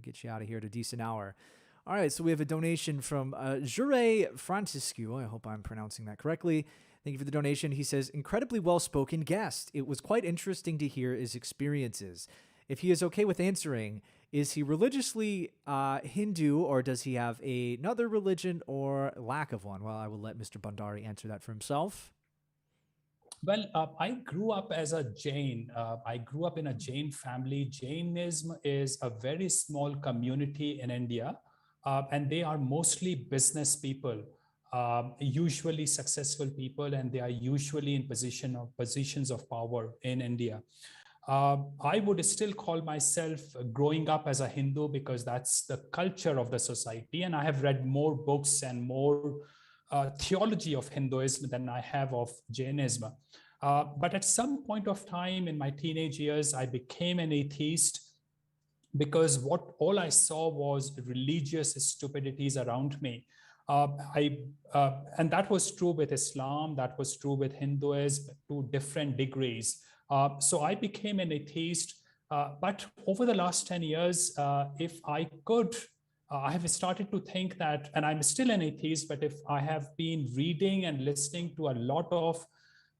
get you out of here at a decent hour. All right, so we have a donation from Jure Franciscu. I hope I'm pronouncing that correctly. Thank you for the donation. He says, incredibly well-spoken guest. It was quite interesting to hear his experiences. If he is okay with answering, is he religiously Hindu, or does he have another religion or lack of one? Well, I will let Mr. Bhandari answer that for himself. Well, I grew up as a Jain. I grew up in a Jain family. Jainism is a very small community in India, and they are mostly business people, usually successful people, and they are usually in positions of power in India. I would still call myself growing up as a Hindu because that's the culture of the society, and I have read more books and more theology of Hinduism than I have of Jainism. But at some point of time in my teenage years, I became an atheist because all I saw was religious stupidities around me. And that was true with Islam, that was true with Hinduism to different degrees. So I became an atheist. But over the last 10 years, if I could, I have started to think that, and I'm still an atheist, but if I have been reading and listening to a lot of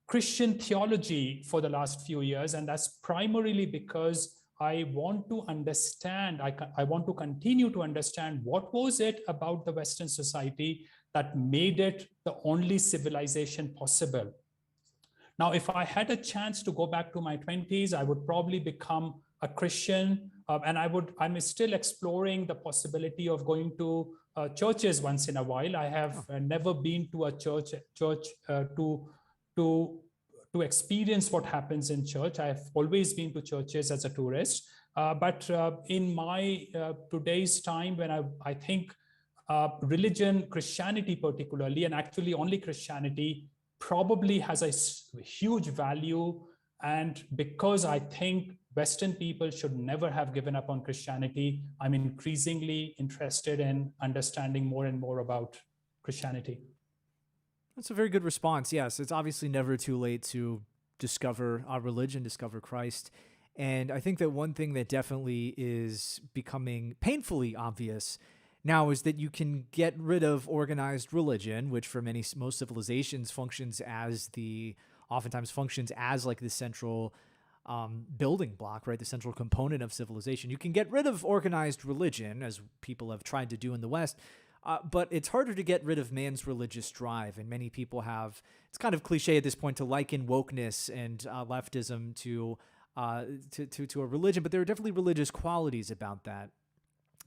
Christian theology for the last few years, and that's primarily because I want to understand, I want to continue to understand what was it about the Western society that made it the only civilization possible. Now, if I had a chance to go back to my 20s, I would probably become a Christian, and I'm still exploring the possibility of going to churches once in a while. I have never been to a church to experience what happens in church. I have always been to churches as a tourist, but in my today's time, when I think religion, Christianity particularly, and actually only Christianity, probably has a huge value. And because I think Western people should never have given up on Christianity, I'm increasingly interested in understanding more and more about Christianity. That's a very good response. Yes, it's obviously never too late to discover our religion, discover Christ. And I think that one thing that definitely is becoming painfully obvious now is that you can get rid of organized religion, which for most civilizations oftentimes functions as like the central building block, right? The central component of civilization. You can get rid of organized religion, as people have tried to do in the West, but it's harder to get rid of man's religious drive. And many people it's kind of cliche at this point to liken wokeness and leftism to a religion, but there are definitely religious qualities about that.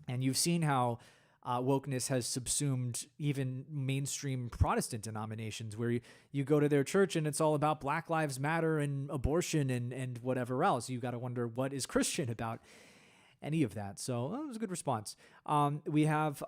And you've seen how wokeness has subsumed even mainstream Protestant denominations, where you go to their church and it's all about Black Lives Matter and abortion and whatever else. You got to wonder, what is Christian about any of that? So that was a good response. We have